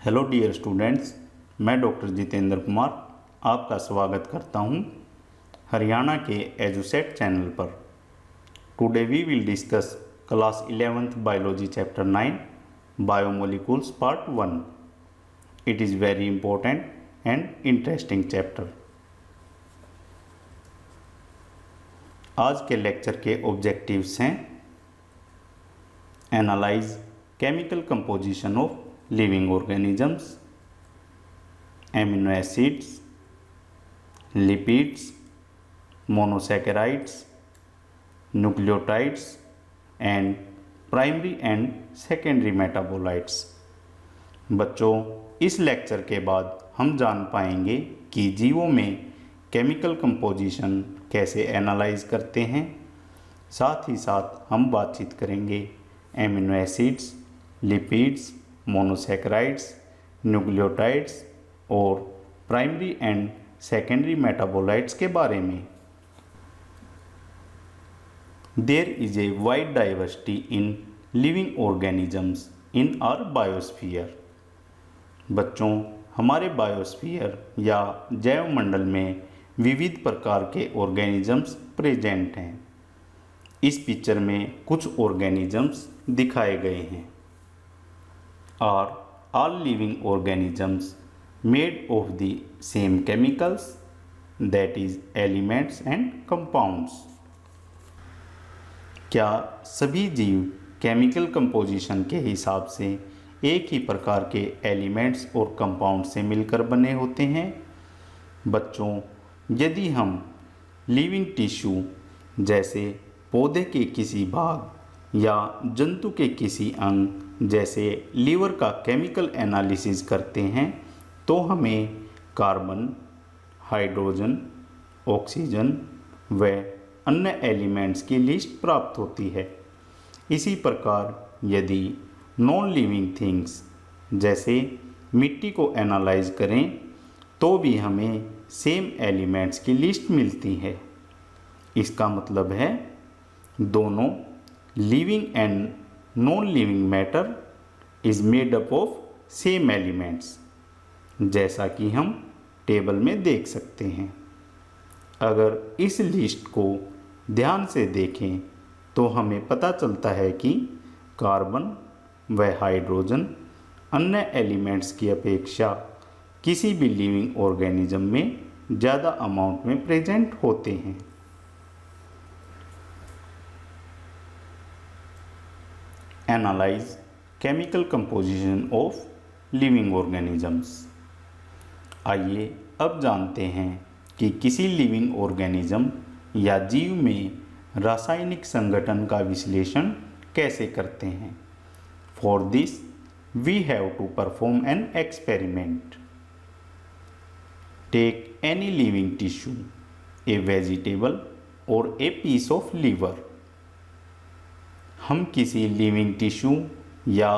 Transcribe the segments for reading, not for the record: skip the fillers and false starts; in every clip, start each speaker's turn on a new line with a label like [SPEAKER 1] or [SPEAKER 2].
[SPEAKER 1] Hello dear students, मैं doctor Jitendra Kumar आपका स्वागत करता हूं हरियाणा के एजुसेट चैनल पर। Today we will discuss class 11th biology chapter 9 biomolecules part 1। It is very important and interesting chapter. आज के लेक्चर के ऑब्जेक्टिव्स हैं: analyse chemical composition of living organisms, amino acids, lipids, monosaccharides, nucleotides and primary and secondary metabolites। बच्चों, इस lecture के बाद हम जान पाएंगे कि जीवों में केमिकल कंपोजिशन कैसे एनालाइज करते हैं। साथ ही साथ हम बातचीत करेंगे amino acids, lipids, monosaccharides, nucleotides और प्राइमरी एंड सेकेंडरी मेटाबोलाइट्स के बारे में। There is a wide diversity in living organisms in our biosphere. बच्चों, हमारे बायोस्फीयर या जैवमंडल में विविध प्रकार के ऑर्गेनिजम्स प्रेजेंट हैं। इस पिक्चर में कुछ ऑर्गेनिजम्स दिखाए गए हैं। Are all living organisms made of the same chemicals, that is elements and compounds? क्या सभी जीव केमिकल कंपोजिशन के हिसाब से एक ही प्रकार के एलिमेंट्स और कंपाउंड से मिलकर बने होते हैं? बच्चों, यदि हम लिविंग टिश्यू जैसे पौधे के किसी भाग या जंतु के किसी अंग जैसे लीवर का केमिकल एनालिसिस करते हैं तो हमें कार्बन, हाइड्रोजन, ऑक्सीजन व अन्य एलिमेंट्स की लिस्ट प्राप्त होती है। इसी प्रकार यदि नॉन लिविंग थिंग्स जैसे मिट्टी को एनालाइज करें तो भी हमें सेम एलिमेंट्स की लिस्ट मिलती है। इसका मतलब है दोनों living and non living matter is made up of same elements, जैसा कि हम टेबल में देख सकते हैं। अगर इस लिस्ट को ध्यान से देखें तो हमें पता चलता है कि कार्बन व हाइड्रोजन अन्य एलिमेंट्स की अपेक्षा किसी भी लिविंग ऑर्गेनिज्म में ज़्यादा अमाउंट में प्रेजेंट होते हैं। Analyse chemical composition of living organisms. आइए अब जानते हैं कि किसी लिविंग ऑर्गेनिज्म या जीव में रासायनिक संगठन का विश्लेषण कैसे करते हैं। For this we have to perform an experiment. Take any living tissue, a vegetable और ए पीस ऑफ लीवर। हम किसी लिविंग टिश्यू या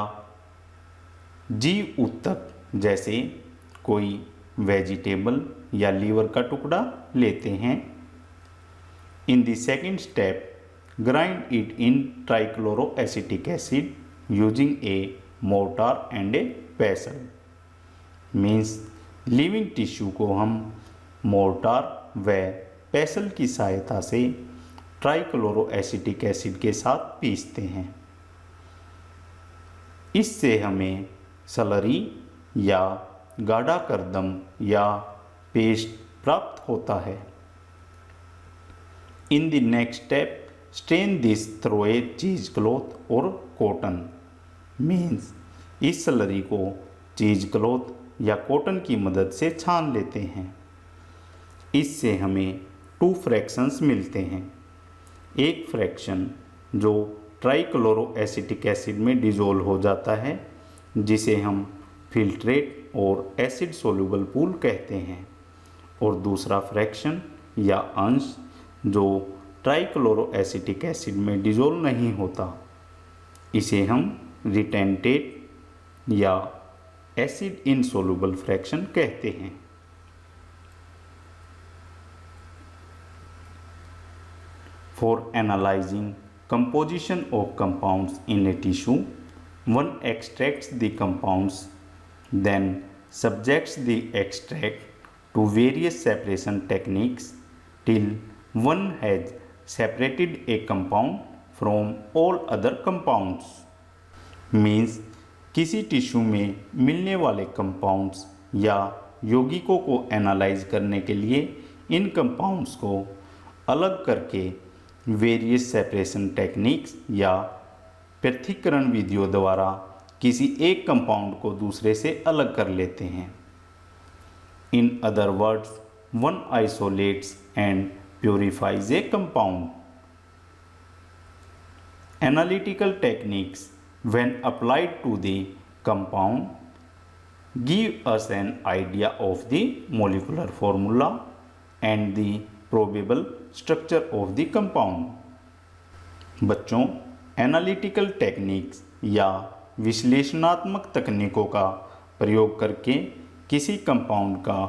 [SPEAKER 1] जीव ऊतक जैसे कोई वेजिटेबल या लीवर का टुकड़ा लेते हैं। In the second step, grind it in trichloroacetic acid using A mortar and A पेसल। Means living tissue को हम मोर्टार व पेसल की सहायता से ट्राइक्लोरोएसिटिक एसिड के साथ पीसते हैं। इससे हमें स्लरी या गाढ़ा कर्दम या पेस्ट प्राप्त होता है। In the next step, strain this through a चीज क्लॉथ और कॉटन। मीन्स इस स्लरी को चीज क्लॉथ या कॉटन की मदद से छान लेते हैं। इससे हमें 2 फ्रैक्शंस मिलते हैं। एक फ्रैक्शन जो ट्राइक्लोरोएसिटिक एसिड में डिज़ोल्व हो जाता है, जिसे हम फिल्ट्रेट और एसिड सोल्यूबल पूल कहते हैं, और दूसरा फ्रैक्शन या अंश जो ट्राइक्लोरोएसिटिक एसिड में डिज़ोल्व नहीं होता, इसे हम रिटेंटेट या एसिड इनसोल्यूबल फ्रैक्शन कहते हैं। For analyzing composition of compounds in a tissue, one extracts the compounds then subjects the extract to various separation techniques till one has separated a compound from all other compounds. Means किसी tissue में मिलने वाले compounds या यौगिकों को analyse करने के लिए इन कंपाउंड्स को अलग करके वेरियस सेपरेशन टेक्निक्स या पृथक्करण विधियों द्वारा किसी एक कंपाउंड को दूसरे से अलग कर लेते हैं. In other words, one isolates and purifiers A compound. Analytical techniques when applied to the compound give us an idea of the molecular formula and the probable structure of the compound. बच्चों, analytical techniques या विश्लेषणात्मक तकनीकों का प्रयोग करके किसी compound का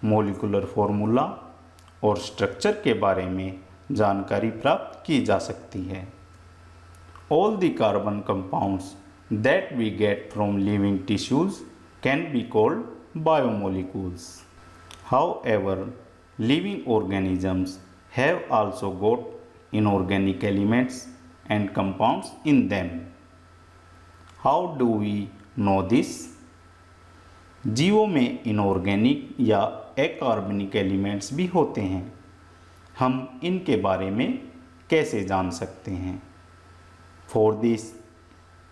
[SPEAKER 1] molecular formula और स्ट्रक्चर के बारे में जानकारी प्राप्त की जा सकती है. All the carbon compounds that we get from living tissues can be called biomolecules. However, living organisms have also got inorganic elements and compounds in them. How do we know this? जीवों में inorganic या अकार्बनिक elements भी होते हैं. हम इनके बारे में कैसे जान सकते हैं? For this,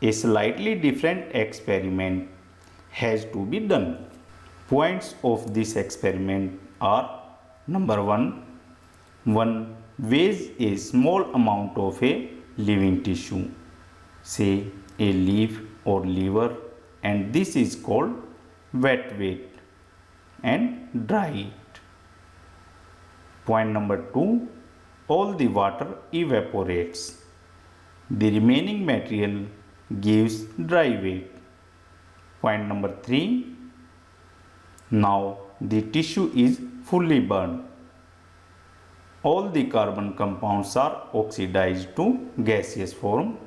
[SPEAKER 1] a slightly different experiment has to be done. Points of this experiment are: number 1, one weighs a small amount of a living tissue, say a leaf or liver, and this is called wet weight, and dry it. Point number 2, all the water evaporates. The remaining material gives dry weight. Point number 3, now the tissue is fully burned. All the carbon compounds are oxidized to gaseous form,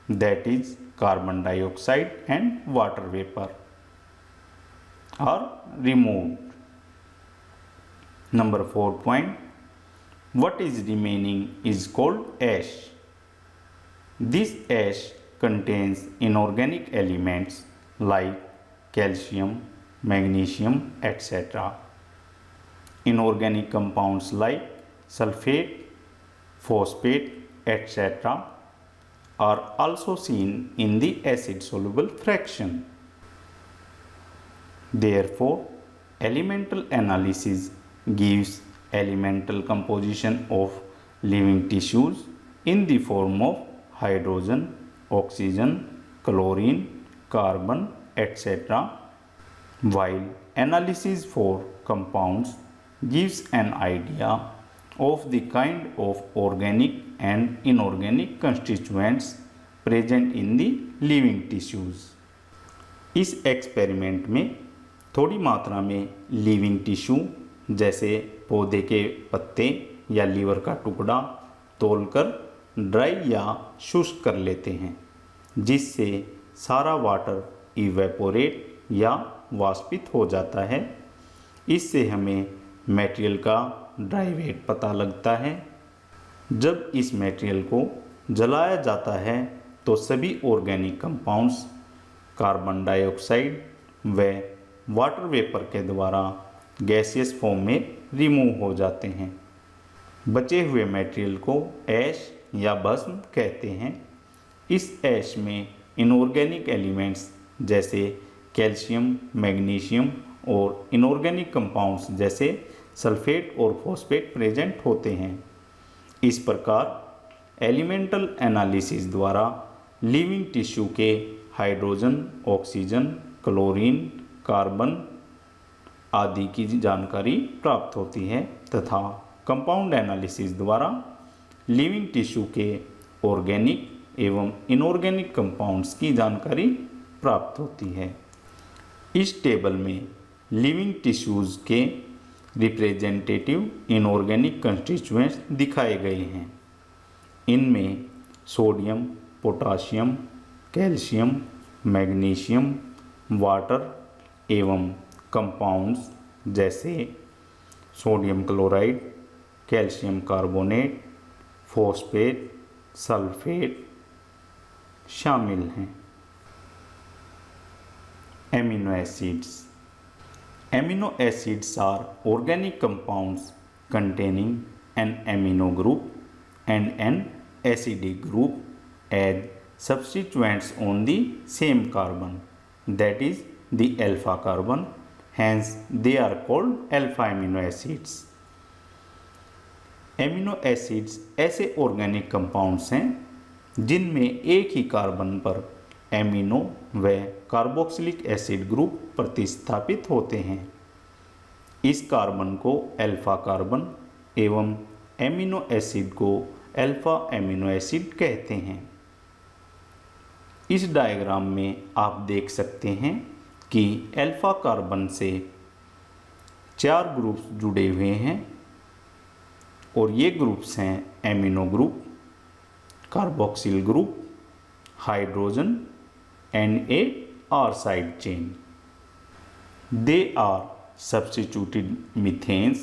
[SPEAKER 1] that is carbon dioxide and water vapor are removed. Number 4 point, what is remaining is called ash. This ash contains inorganic elements like calcium, magnesium, etc. Inorganic compounds like sulfate, phosphate, etc. are also seen in the acid soluble fraction. Therefore, elemental analysis gives elemental composition of living tissues in the form of hydrogen, oxygen, chlorine, carbon, etc. while analysis for compounds gives an idea of the kind of organic and inorganic constituents present in the living tissues. इस experiment में थोड़ी मात्रा में living tissue जैसे पौधे के पत्ते या लीवर का टुकड़ा तोलकर ड्राई या शुष्क कर लेते हैं, जिससे सारा वाटर इवेपोरेट या वाष्पित हो जाता है. इससे हमें मटेरियल का ड्राई वेट पता लगता है. जब इस मटेरियल को जलाया जाता है तो सभी ऑर्गेनिक कंपाउंड्स कार्बन डाइऑक्साइड व वाटर वेपर के द्वारा गैसियस फॉर्म में रिमूव हो जाते हैं. बचे हुए मटेरियल को ऐश या भस्म कहते हैं. इस ऐश में इनऑर्गेनिक एलिमेंट्स जैसे कैल्शियम, मैग्नीशियम और इनऑर्गेनिक कंपाउंड्स जैसे सल्फेट और फॉस्फेट प्रेजेंट होते हैं. इस प्रकार एलिमेंटल एनालिसिस द्वारा लिविंग टिश्यू के हाइड्रोजन, ऑक्सीजन, क्लोरीन, कार्बन आदि की जानकारी प्राप्त होती है तथा कंपाउंड एनालिसिस द्वारा लिविंग टिश्यू के ऑर्गेनिक एवं इनऑर्गेनिक कंपाउंड्स की जानकारी प्राप्त होती है. इस टेबल में लिविंग टिश्यूज़ के रिप्रेजेंटेटिव इनऑर्गेनिक कंस्टिट्यूएंट्स दिखाए गए हैं. इनमें sodium, potassium, calcium, magnesium, water, एवं कंपाउंड्स जैसे sodium chloride, calcium carbonate, phosphate, sulphate शामिल हैं। Amino acids. Amino acids are organic compounds containing an amino group and an acidic group as substituents on the same carbon, that is the alpha carbon, hence they are called alpha amino acids. Amino acids ऐसे organic compounds हैं जिनमें एक ही carbon पर amino व carboxylic acid group प्रतिस्थापित होते हैं। इस कार्बन को अल्फा कार्बन एवं एमिनो एसिड को अल्फा एमिनो एसिड कहते हैं। इस डायग्राम में आप देख सकते हैं कि अल्फा कार्बन से 4 ग्रुप्स जुड़े हुए हैं और ये ग्रुप्स हैं amino group, carboxyl group, hydrogen and a R side chain. They are substituted methanes.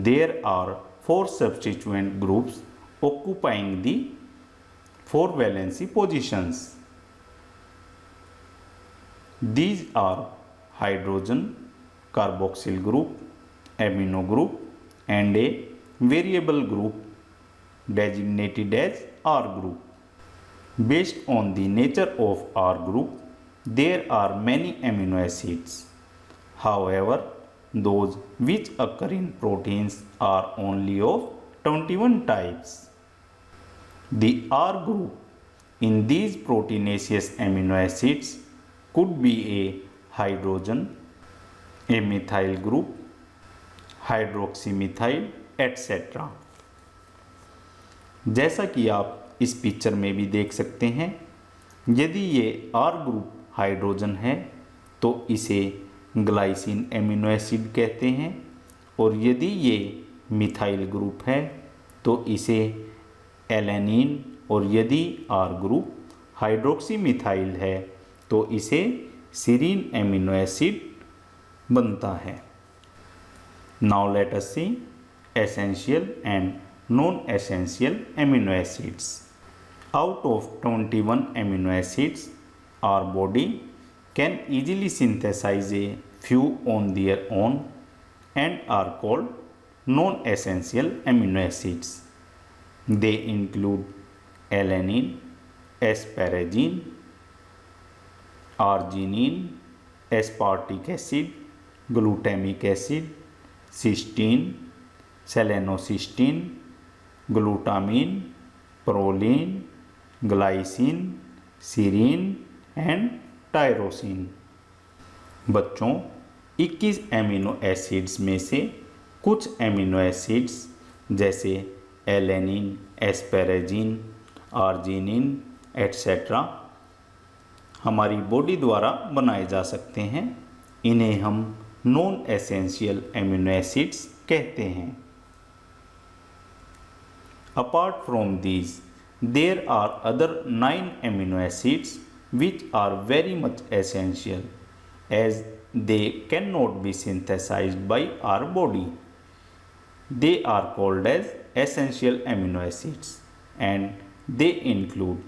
[SPEAKER 1] There are 4 substituent groups occupying the 4 valency positions. These are hydrogen, carboxyl group, amino group and a variable group designated as R group. Based on the nature of R group, there are many amino acids. However, those which occur in proteins are only of 21 types. The R group in these proteinaceous amino acids could be a hydrogen, a methyl group, hydroxymethyl, etc. जैसा कि आप इस picture में भी देख सकते हैं, यदि ये R ग्रुप हाइड्रोजन है तो इसे ग्लाइसिन एमिनो एसिड कहते हैं और यदि ये मिथाइल ग्रुप है तो इसे एलेनिन और यदि आर ग्रुप हाइड्रोक्सी मिथाइल है तो इसे सीरीन एमिनो एसिड बनता है। Now let us see essential and non essential amino acids. Out of 21 amino acids our body can easily synthesize a few on their own and are called non-essential amino acids. They include alanine, asparagine, arginine, aspartic acid, glutamic acid, cysteine, selenocysteine, glutamine, proline, glycine, serine and tyrosine. बच्चों 21 amino acids में से कुछ amino acids जैसे alanine, asparagine, arginine etcetera हमारी body द्वारा बनाए जा सकते हैं। इन्हें हम नॉन एसेंशियल एमिनो एसिड्स कहते हैं। Apart from these there are other 9 amino acids which are very much essential as they cannot be synthesized by our body. They are called as essential amino acids and they include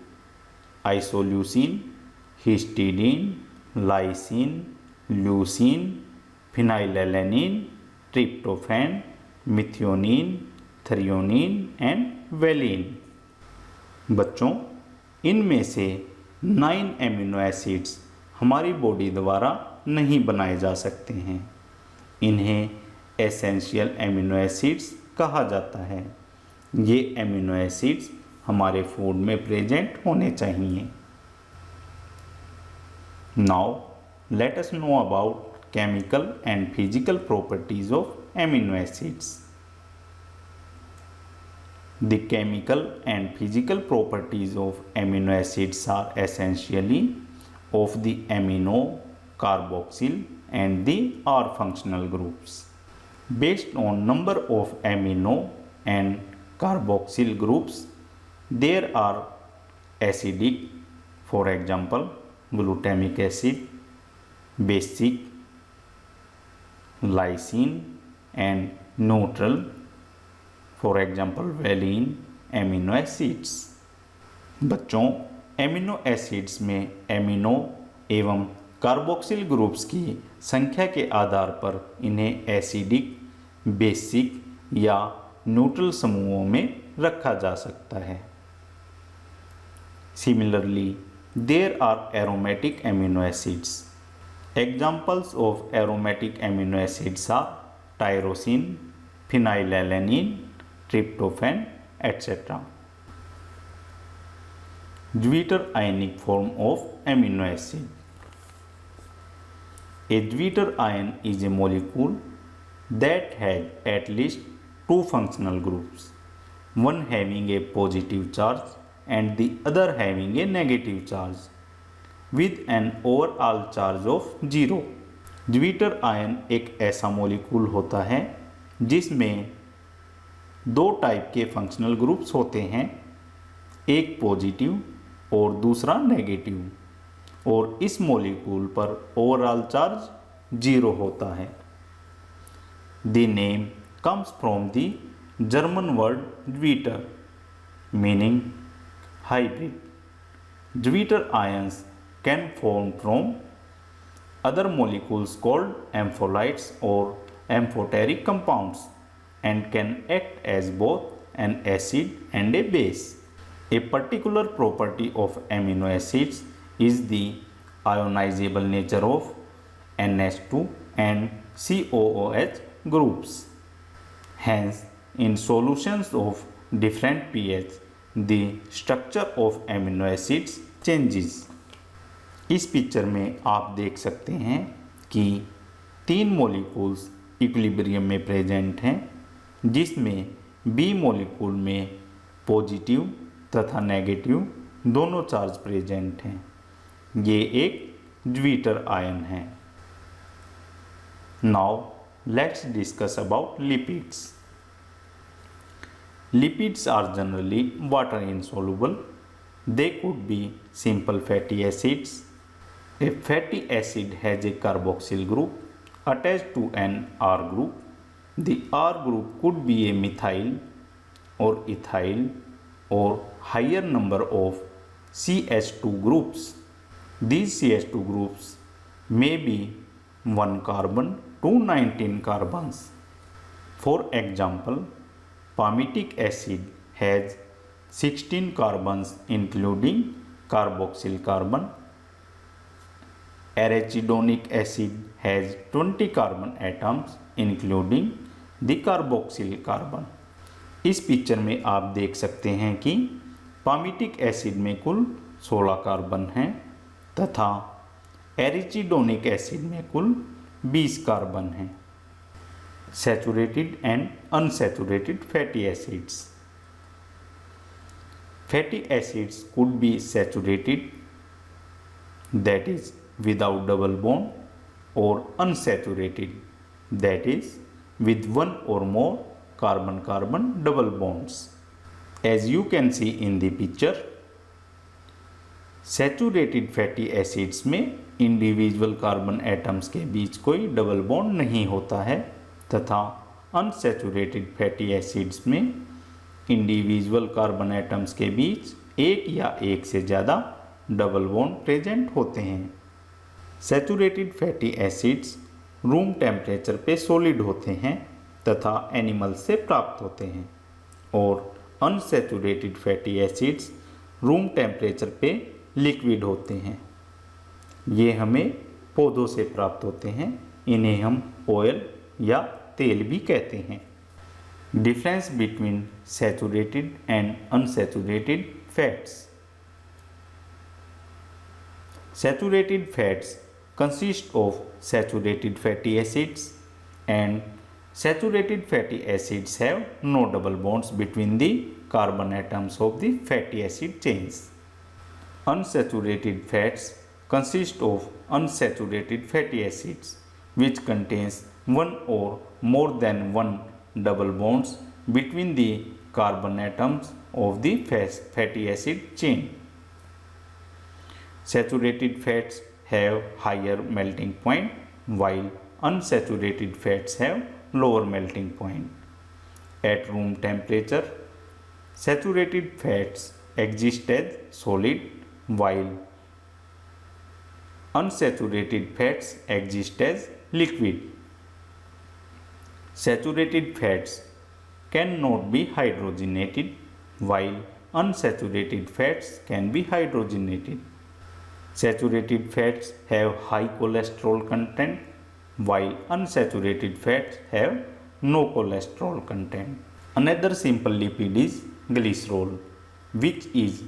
[SPEAKER 1] isoleucine, histidine, lysine, leucine, phenylalanine, tryptophan, methionine, threonine and valine। बच्चों इनमें से 9 amino acids हमारी body द्वारा नहीं बनाए जा सकते हैं। इन्हें एसेंशियल एमिनो एसिड्स कहा जाता है। ये एमिनो एसिड्स हमारे फूड में प्रेजेंट होने चाहिए। Now let us know about chemical and physical properties of amino acids. The chemical and physical properties of amino acids are essentially of the amino, carboxyl and the R functional groups. Based on number of amino and carboxyl groups, there are acidic, for example glutamic acid, basic lysine and neutral, for example valine amino acids। बच्चों, amino acids में amino एवं carboxyl groups की संख्या के आधार पर इन्हें acidic, basic या neutral समूहों में रखा जा सकता है। Similarly there are aromatic amino acids. Examples of aromatic amino acids are tyrosine, phenylalanine, tryptophan etcetera. Zwitter ionic form of amino acid। A Zwitter ion is a molecule that has at least two functional groups, one having a positive charge and the other having a negative charge, with an overall charge of 0। Zwitter ion एक ऐसा molecule होता है जिसमें दो type के functional groups होते हैं, एक पॉजिटिव और दूसरा नेगेटिव, और इस मॉलिक्यूल पर ओवरऑल चार्ज 0 होता है। The name comes from the German word zwitter meaning hybrid. Zwitter ions can form from other molecules called ampholytes और amphoteric compounds and can act as both an acid and a base. A particular property of amino acids is the ionizable nature of NH2 and COOH groups. Hence, in solutions of different pH, the structure of amino acids changes। इस picture में आप देख सकते हैं कि 3 molecules equilibrium में present हैं, जिसमें B मॉलिक्यूल में पॉजिटिव तथा नेगेटिव दोनों चार्ज प्रेजेंट हैं। ये एक ज्वीटर आयन है। Now let's discuss about lipids. Lipids are generally water insoluble। They could be simple fatty acids. A fatty acid has a carboxyl group attached to an R group। द R group could be a methyl or ethyl or higher number of CH2 groups। These CH2 groups may be 1 carbon to 19 carbons। For example, palmitic acid has 16 carbons including carboxyl carbon। Arachidonic acid has 20 carbon atoms including the carboxyl carbon। इस picture में आप देख सकते हैं कि palmitic acid में कुल 16 carbon हैं तथा एरिचिडोनिक एसिड में कुल 20 कार्बन हैं। Saturated and unsaturated fatty acids. Fatty acids could be saturated that is without double bond और unsaturated that is with one or more carbon-carbon double bonds। As you can see in the picture, saturated fatty acids में individual carbon atoms के बीच कोई double bond नहीं होता है तथा unsaturated fatty acids में individual carbon atoms के बीच एक या एक से ज़्यादा डबल बॉन्ड प्रेजेंट होते हैं। Saturated fatty acids room temperature पे सॉलिड होते हैं तथा एनिमल्स से प्राप्त होते हैं, और unsaturated fatty acids room temperature पे लिक्विड होते हैं। ये हमें पौधों से प्राप्त होते हैं, इन्हें हम ऑयल या तेल भी कहते हैं। Difference between saturated and unsaturated fats. Saturated fats consist of saturated fatty acids, and saturated fatty acids have no double bonds between the carbon atoms of the fatty acid chains। Unsaturated fats consist of unsaturated fatty acids which contains one or more than one double bonds between the carbon atoms of the fatty acid chain। Saturated fats have higher melting point while unsaturated fats have lower melting point. At room temperature, saturated fats exist as solid while unsaturated fats exist as liquid. Saturated fats cannot be hydrogenated while unsaturated fats can be hydrogenated. Saturated fats have high cholesterol content while unsaturated fats have no cholesterol content. Another simple lipid is glycerol, which is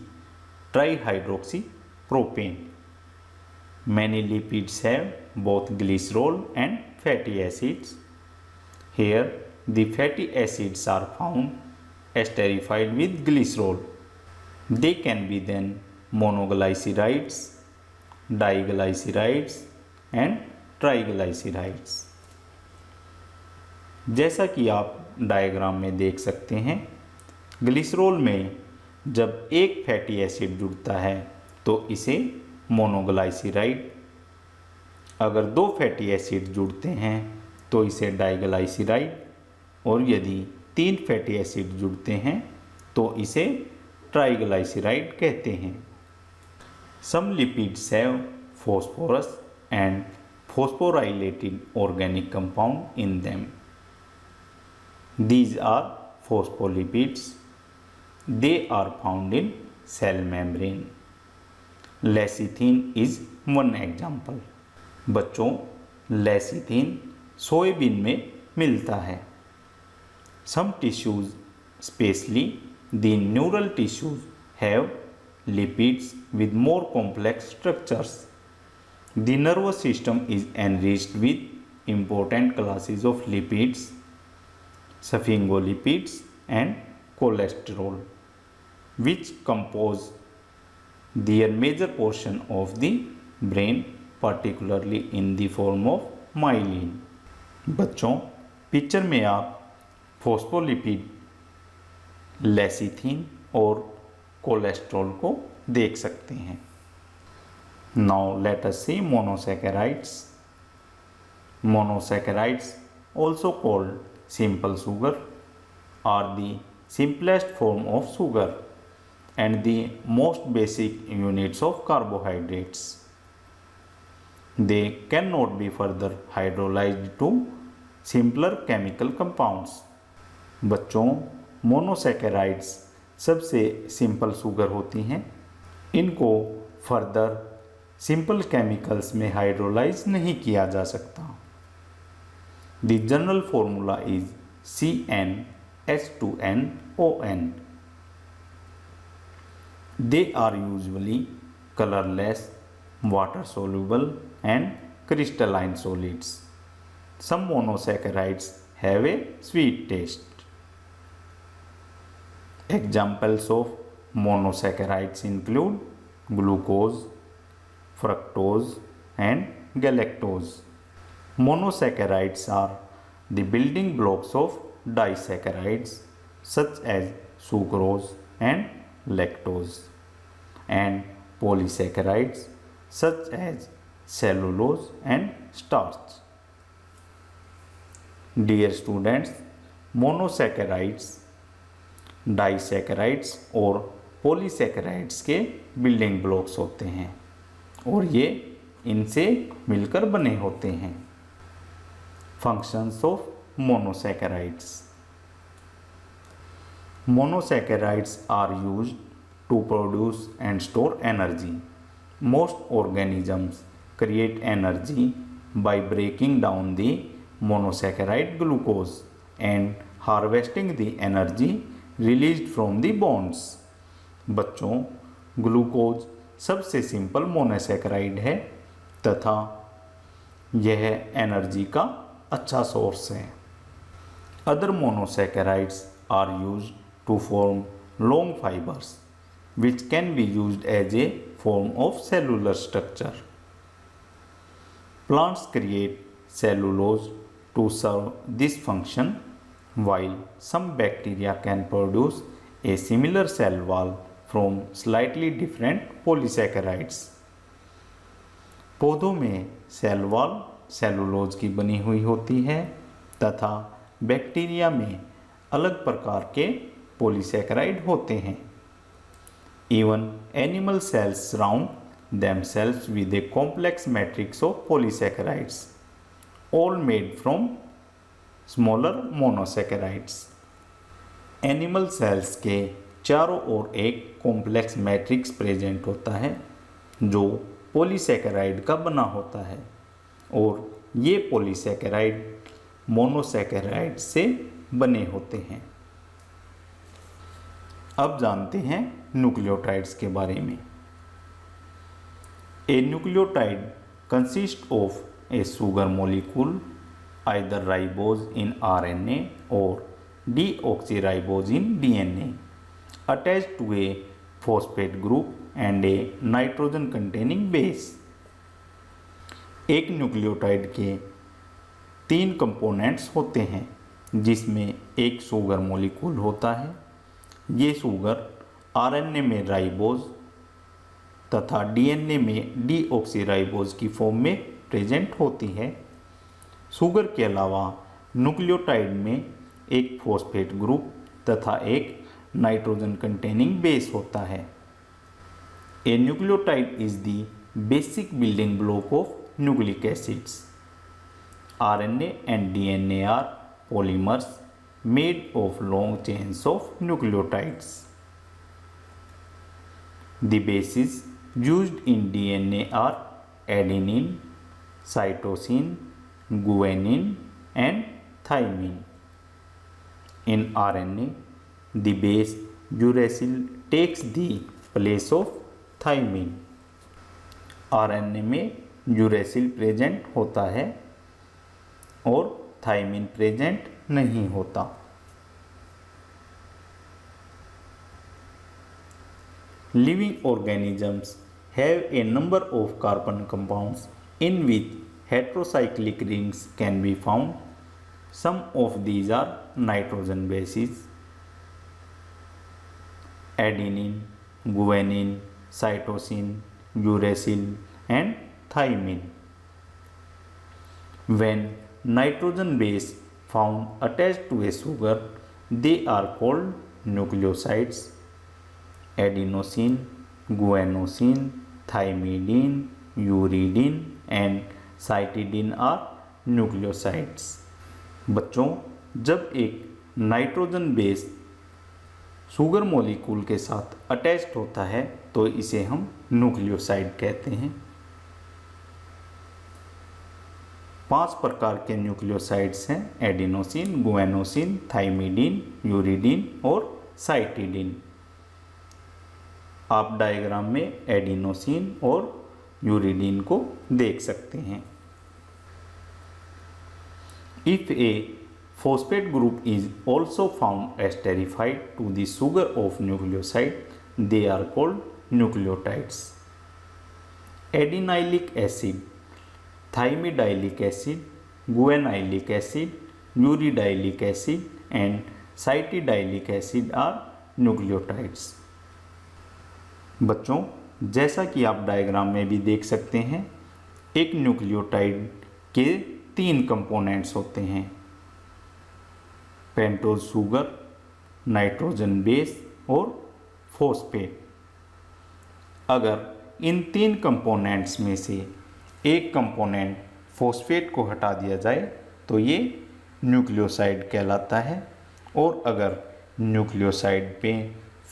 [SPEAKER 1] trihydroxypropane. Many lipids have both glycerol and fatty acids. Here, the fatty acids are found esterified with glycerol. They can be then monoglycerides, diglycerides and triglycerides. जैसा कि आप diagram में देख सकते हैं, glycerol में जब एक फैटी एसिड जुड़ता है तो इसे मोनोग्लाइसराइड, अगर दो फैटी एसिड जुड़ते हैं तो इसे डाइग्लाइसराइड और यदि तीन फैटी एसिड जुड़ते हैं तो इसे ट्राइग्लाइसराइड कहते हैं। Some lipids have phosphorus and phosphorylated organic compound in them. These are phospholipids. They are found in cell membrane. Lecithin is one example. बच्चों, लेसिथिन सोयाबीन में मिलता है। Some tissues, especially the neural tissues, have lipids with more complex structures. The nervous system is enriched with important classes of lipids, sphingolipids and cholesterol, which compose their major portion of the brain, particularly in the form of myelin. बच्चों, picture में आप phospholipid, lecithin और cholesterol को देख सकते हैं। Now let us see monosaccharides. Monosaccharides, also called simple sugar, are the simplest form of sugar and the most basic units of carbohydrates. They cannot be further hydrolyzed to simpler chemical compounds. बच्चों, monosaccharides सबसे simple sugar होती हैं। इनको further simple chemicals में hydrolyse नहीं किया जा सकता। The general formula is CnH2nOn. They are usually colorless, water soluble and crystalline solids. Some monosaccharides have a sweet taste. Examples of monosaccharides include glucose, fructose and galactose. Monosaccharides are the building blocks of disaccharides such as sucrose and lactose, and polysaccharides such as cellulose and starch. Dear students, monosaccharides, disaccharides और polysaccharides के building blocks होते हैं और ये इनसे मिलकर बने होते हैं। Functions of monosaccharides. Monosaccharides are used to produce and store energy. Most organisms create energy by breaking down the monosaccharide glucose and harvesting the energy released from the bones. बच्चों, ग्लूकोज सबसे सिंपल मोनोसैकेराइड है तथा यह energy का अच्छा source है। Other monosaccharides are used to form long fibres which can be used as a form of cellular structure. Plants create cellulose to serve this function, while some bacteria can produce a similar cell wall from slightly different polysaccharides. पौधों में cell wall cellulose की बनी हुई होती है तथा bacteria में अलग प्रकार के पॉलीसैकेराइड होते हैं। Even animal cells surround themselves with a complex matrix of polysaccharides, all made from smaller monosaccharides. Animal cells के चारों ओर एक कॉम्प्लेक्स मैट्रिक्स प्रेजेंट होता है जो पॉलीसैकेराइड का बना होता है और ये पॉलीसैकेराइड मोनोसैकेराइड से बने होते हैं। अब जानते हैं न्यूक्लियोटाइड्स के बारे में। A nucleotide consist of a sugar molecule either ribose in RNA or deoxyribose in DNA attached to a phosphate group and a nitrogen containing base. एक न्यूक्लियोटाइड के 3 कंपोनेंट्स होते हैं जिसमें एक सुगर मॉलिक्यूल होता है। ये सुगर आरएनए में राइबोज तथा डीएनए में डीऑक्सीराइबोज की फॉर्म में प्रेजेंट होती है। सुगर के अलावा न्यूक्लियोटाइड में एक फॉस्फेट ग्रुप तथा एक नाइट्रोजन कंटेनिंग बेस होता है। A nucleotide is the basic building block of nucleic acids. RNA and DNA are polymers made of long chains of nucleotides. The bases used in DNA are adenine, cytosine, guanine and thymine. In RNA, the base uracil takes the place of thymine. RNA में uracil present होता है और thymine present नहीं होता। Living organisms have a number of carbon compounds in which heterocyclic rings can be found. Some of these are nitrogen bases adenine, guanine, cytosine, uracil and thymine. When nitrogen base found attached to a sugar, they are called nucleosides. Adenosine, guanosine, thymidine, uridine and cytidine are nucleosides. बच्चों, जब एक nitrogen base sugar molecule के साथ attached होता है तो इसे हम न्यूक्लियोसाइड कहते हैं। 5 प्रकार के न्यूक्लियोसाइड्स हैं एडिनोसिन, गुआनोसिन, थाइमिडीन, यूरिडीन और साइटिडीन। आप डायग्राम में एडिनोसिन और यूरिडीन को देख सकते हैं। If A phosphate group is also found esterified to the sugar of nucleoside, they are called nucleotides. Adenylic acid, thymidyllic acid, guanylic acid, uridylic acid and cytidyllic acid are nucleotides. बच्चों, जैसा कि आप diagram में भी देख सकते हैं, एक न्यूक्लियोटाइड के 3 कंपोनेंट्स होते हैं, पेंटोज शुगर, नाइट्रोजन बेस और फॉस्फेट। अगर इन 3 कंपोनेंट्स में से एक कंपोनेंट फॉस्फेट को हटा दिया जाए तो ये न्यूक्लियोसाइड कहलाता है और अगर न्यूक्लियोसाइड पे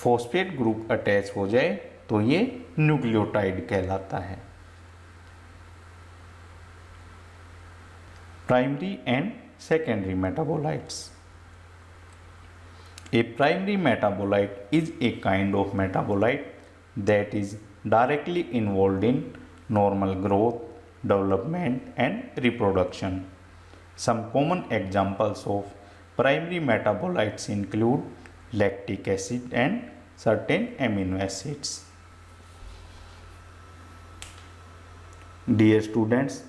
[SPEAKER 1] फॉस्फेट ग्रुप अटैच हो जाए तो ये न्यूक्लियोटाइड कहलाता है। Primary and secondary metabolites. A primary metabolite is a kind of metabolite that is directly involved in normal growth, development and reproduction. Some common examples of primary metabolites include lactic acid and certain amino acids. Dear students,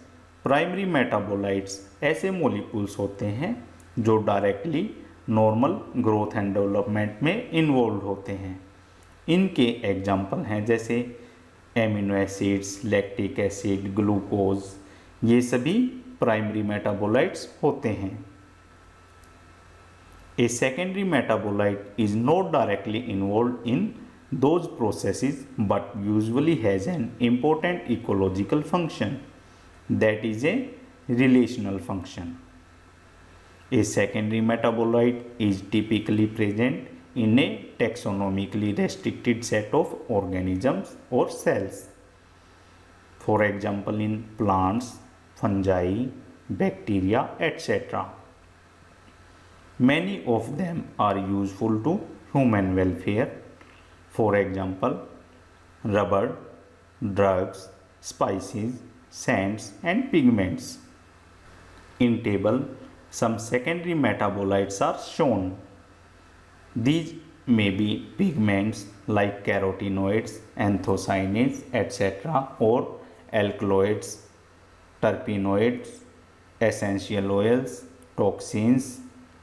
[SPEAKER 1] primary metabolites ऐसे molecules होते हैं जो directly normal growth and development में involve होते हैं। इनके example हैं जैसे amino acids, lactic acid, glucose. ये सभी प्राइमरी मेटाबोलाइट्स होते हैं। A secondary metabolite is not directly involved in those processes but usually has an important ecological function, that is a relational function. A secondary metabolite is typically present in a taxonomically restricted set of organisms or cells. For example, in plants, fungi, bacteria, etc. Many of them are useful to human welfare. For example, rubber, drugs, spices, scents and pigments. In table, some secondary metabolites are shown. These may be pigments like carotenoids, anthocyanins, etc. or alkaloids, terpenoids, essential oils, toxins,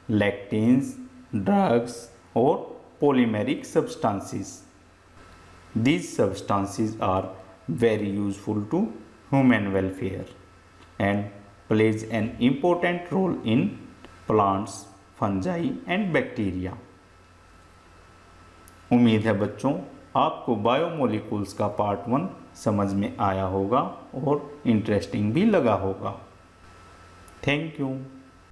[SPEAKER 1] lectins, drugs or polymeric substances. These substances are very useful to human welfare and plays an important role in plants, fungi and bacteria. उम्मीद है बच्चों आपको biomolecules का part 1 समझ में आया होगा और इंटरेस्टिंग भी लगा होगा। Thank you.